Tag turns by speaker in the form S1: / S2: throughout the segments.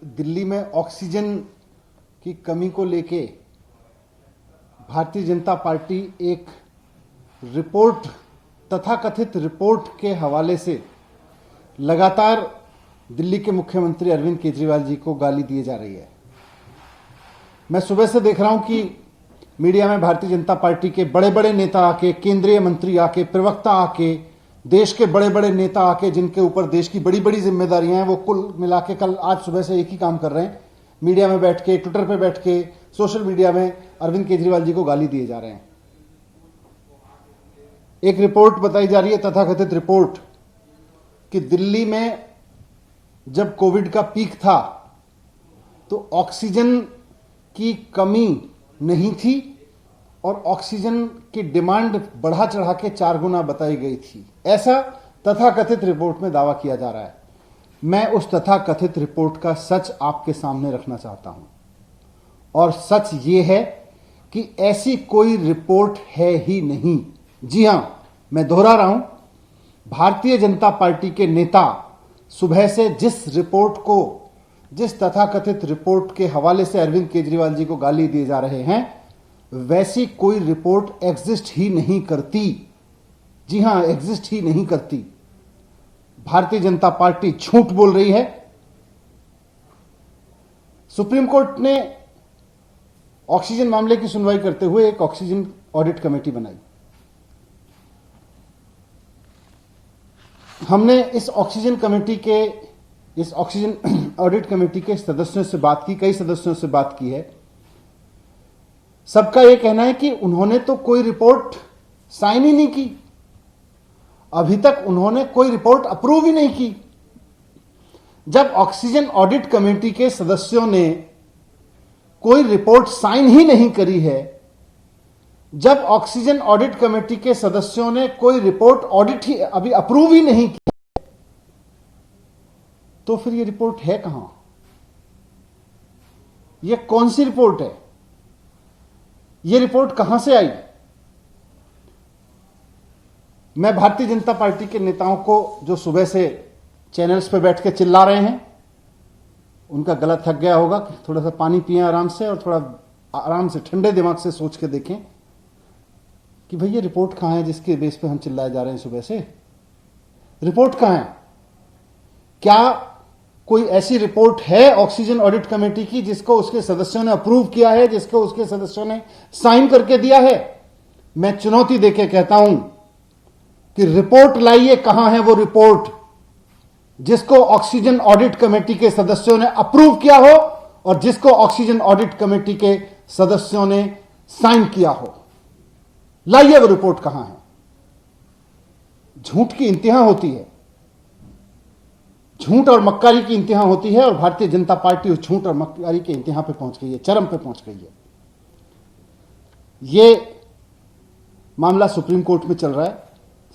S1: दिल्ली में ऑक्सीजन की कमी को लेके भारतीय जनता पार्टी एक रिपोर्ट, तथाकथित रिपोर्ट के हवाले से लगातार दिल्ली के मुख्यमंत्री अरविंद केजरीवाल जी को गाली दिए जा रही है। मैं सुबह से देख रहा हूं कि मीडिया में भारतीय जनता पार्टी के बड़े बड़े नेता आके, केंद्रीय मंत्री आके, प्रवक्ता आके, देश के बड़े बड़े नेता आके, जिनके ऊपर देश की बड़ी बड़ी जिम्मेदारियां हैं, वो कुल मिला के कल आज सुबह से एक ही काम कर रहे हैं, मीडिया में बैठ के, ट्विटर पे बैठ के, सोशल मीडिया में अरविंद केजरीवाल जी को गाली दिए जा रहे हैं। एक रिपोर्ट बताई जा रही है, तथाकथित रिपोर्ट, कि दिल्ली में जब कोविड का पीक था तो ऑक्सीजन की कमी नहीं थी और ऑक्सीजन की डिमांड बढ़ा चढ़ा के 4 गुना बताई गई थी, ऐसा तथाकथित रिपोर्ट में दावा किया जा रहा है। मैं उस तथाकथित रिपोर्ट का सच आपके सामने रखना चाहता हूं, और सच ये है कि ऐसी कोई रिपोर्ट है ही नहीं। जी हां, मैं दोहरा रहा हूं, भारतीय जनता पार्टी के नेता सुबह से जिस तथाकथित रिपोर्ट के हवाले से अरविंद केजरीवाल जी को गाली दिए जा रहे हैं, वैसी कोई रिपोर्ट एग्जिस्ट ही नहीं करती। जी हां, एग्जिस्ट ही नहीं करती। भारतीय जनता पार्टी झूठ बोल रही है। सुप्रीम कोर्ट ने ऑक्सीजन मामले की सुनवाई करते हुए एक ऑक्सीजन ऑडिट कमेटी बनाई। हमने इस ऑक्सीजन ऑडिट कमेटी के सदस्यों से बात की, कई सदस्यों से बात की है। सबका यह कहना है कि उन्होंने तो कोई रिपोर्ट साइन ही नहीं की, अभी तक उन्होंने कोई रिपोर्ट अप्रूव ही नहीं की। जब ऑक्सीजन ऑडिट कमेटी के सदस्यों ने कोई रिपोर्ट साइन ही नहीं करी है, जब ऑक्सीजन ऑडिट कमेटी के सदस्यों ने कोई रिपोर्ट ऑडिट ही अभी अप्रूव ही नहीं की, तो फिर ये रिपोर्ट है कहां? ये कौन सी रिपोर्ट है? ये रिपोर्ट कहां से आई? मैं भारतीय जनता पार्टी के नेताओं को, जो सुबह से चैनल्स पे बैठ के चिल्ला रहे हैं, उनका गला थक गया होगा, थोड़ा सा पानी पिएं आराम से, और थोड़ा आराम से ठंडे दिमाग से सोच के देखें कि भई ये रिपोर्ट कहां है जिसके बेस पे हम चिल्लाए जा रहे हैं सुबह से। रिपोर्ट कहां है? क्या कोई ऐसी रिपोर्ट है ऑक्सीजन ऑडिट कमेटी की जिसको उसके सदस्यों ने अप्रूव किया है, जिसको उसके सदस्यों ने साइन करके दिया है? मैं चुनौती देके कहता हूं कि रिपोर्ट लाइए, कहां है वो रिपोर्ट जिसको ऑक्सीजन ऑडिट कमेटी के सदस्यों ने अप्रूव किया हो और जिसको ऑक्सीजन ऑडिट कमेटी के सदस्यों ने साइन किया हो। लाइए वो रिपोर्ट कहां है। झूठ की इंतहा होती है, झूठ और मक्कारी की इंतहा होती है, और भारतीय जनता पार्टी उस झूठ और मक्कारी के इंतहा पे पहुंच गई है, चरम पे पहुंच गई है। यह मामला सुप्रीम कोर्ट में चल रहा है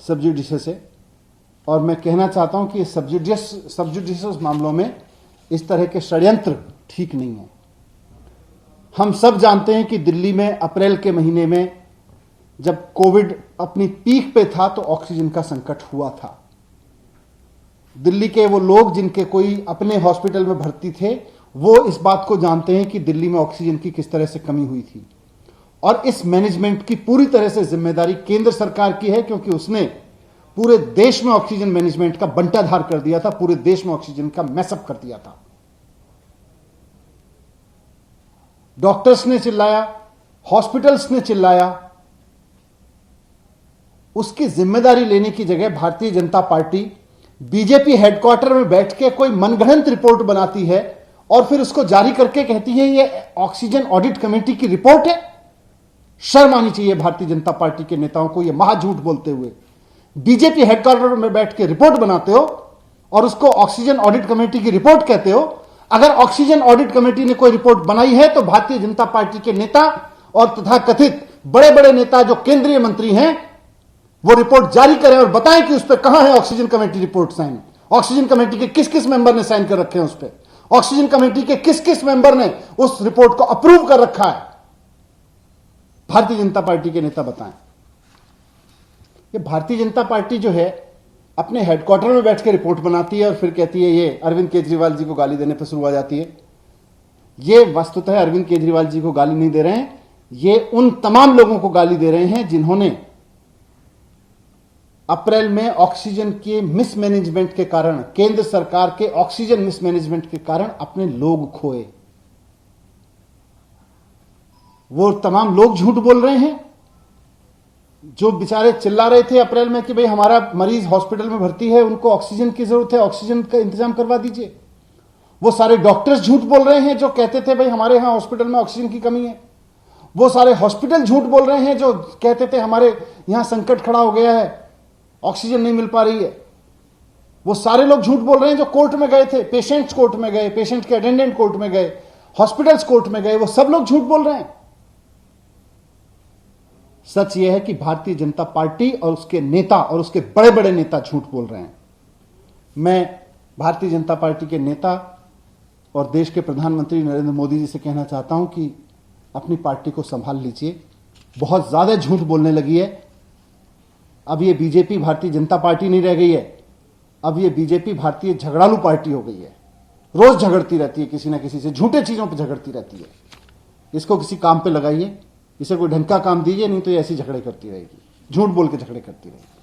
S1: सब जुडिशियस से, और मैं कहना चाहता हूं कि सब जुडिशियस मामलों में इस तरह के षड्यंत्र ठीक नहीं है। हम सब जानते हैं कि दिल्ली में अप्रैल के महीने में जब कोविड अपनी पीक पे था तो ऑक्सीजन का संकट हुआ था। दिल्ली के वो लोग जिनके कोई अपने हॉस्पिटल में भर्ती थे, वो इस बात को जानते हैं कि दिल्ली में ऑक्सीजन की किस तरह से कमी हुई थी, और इस मैनेजमेंट की पूरी तरह से जिम्मेदारी केंद्र सरकार की है, क्योंकि उसने पूरे देश में ऑक्सीजन मैनेजमेंट का बंटाधार कर दिया था, पूरे देश में ऑक्सीजन का मैसअप कर दिया था। डॉक्टर्स ने चिल्लाया, हॉस्पिटल्स ने चिल्लाया, उसकी जिम्मेदारी लेने की जगह Bharatiya Janata party BJP headquarter में बैठ के कोई मनगढ़ंत रिपोर्ट बनाती है और फिर उसको जारी करके कहती है ये ऑक्सीजन ऑडिट कमेटी की रिपोर्ट है। शर्म आनी चाहिए भारतीय जनता पार्टी के नेताओं को, ये महाझूठ बोलते हुए। बीजेपी हेडक्वार्टर में बैठ के रिपोर्ट बनाते हो और उसको ऑक्सीजन ऑडिट कमेटी की रिपोर्ट कहते हो। अगर ऑक्सीजन ऑडिट कमेटी ने कोई रिपोर्ट बनाई है तो भारतीय जनता पार्टी के नेता और तथाकथित बड़े बड़े नेता जो केंद्रीय मंत्री हैं, वो रिपोर्ट जारी करें और बताएं कि उस पर कहां है oxygen committee report sign. Oxygen committee के किस किस मेंबर ने साइन कर रखे हैं उस पर? ऑक्सीजन कमेटी के किस किस मेंबर ने उस रिपोर्ट को अप्रूव कर रखा है? भारतीय जनता पार्टी के नेता बताएं। ये भारतीय जनता पार्टी जो है, अपने हेडक्वार्टर में बैठ के रिपोर्ट बनाती है और फिर कहती है ये अरविंद केजरीवाल जी को गाली देने पर शुरू हो जाती है। ये वस्तुतः अरविंद केजरीवाल जी को गाली नहीं दे रहे हैं, ये उन तमाम लोगों को गाली दे रहे हैं जिन्होंने अप्रैल में ऑक्सीजन के मिसमैनेजमेंट के कारण, केंद्र सरकार के ऑक्सीजन मिसमैनेजमेंट के कारण अपने लोग खोए। वो तमाम लोग झूठ बोल रहे हैं जो बेचारे चिल्ला रहे थे अप्रैल में कि भाई हमारा मरीज हॉस्पिटल में भर्ती है, उनको ऑक्सीजन की जरूरत है, ऑक्सीजन का इंतजाम करवा दीजिए। वो सारे डॉक्टर्स झूठ बोल रहे हैं जो कहते थे भाई हमारे यहां हॉस्पिटल में ऑक्सीजन की कमी है। वो सारे हॉस्पिटल झूठ बोल रहे हैं जो कहते थे हमारे यहां संकट खड़ा हो गया है, ऑक्सीजन नहीं मिल पा रही है। वो सारे लोग झूठ बोल रहे हैं जो कोर्ट में गए थे, पेशेंट्स कोर्ट में गए, पेशेंट के अटेंडेंट कोर्ट में गए, हॉस्पिटल्स कोर्ट में गए, वो सब लोग झूठ बोल रहे हैं। सच यह है कि भारतीय जनता पार्टी और उसके नेता और उसके बड़े बड़े नेता झूठ बोल रहे हैं। मैं भारतीय जनता पार्टी के नेता और देश के प्रधानमंत्री नरेंद्र मोदी जी से कहना चाहता हूं कि अपनी पार्टी को संभाल लीजिए, बहुत ज्यादा झूठ बोलने लगी है। अब ये बीजेपी भारतीय जनता पार्टी नहीं रह गई है, अब ये बीजेपी भारतीय झगड़ालू पार्टी हो गई है। रोज झगड़ती रहती है किसी ना किसी से, झूठे चीजों पर झगड़ती रहती है। इसको किसी काम पे लगाइए, इसे कोई ढंग का काम दीजिए, नहीं तो ये ऐसी झगड़े करती रहेगी, झूठ बोल के झगड़े करती रहेगी।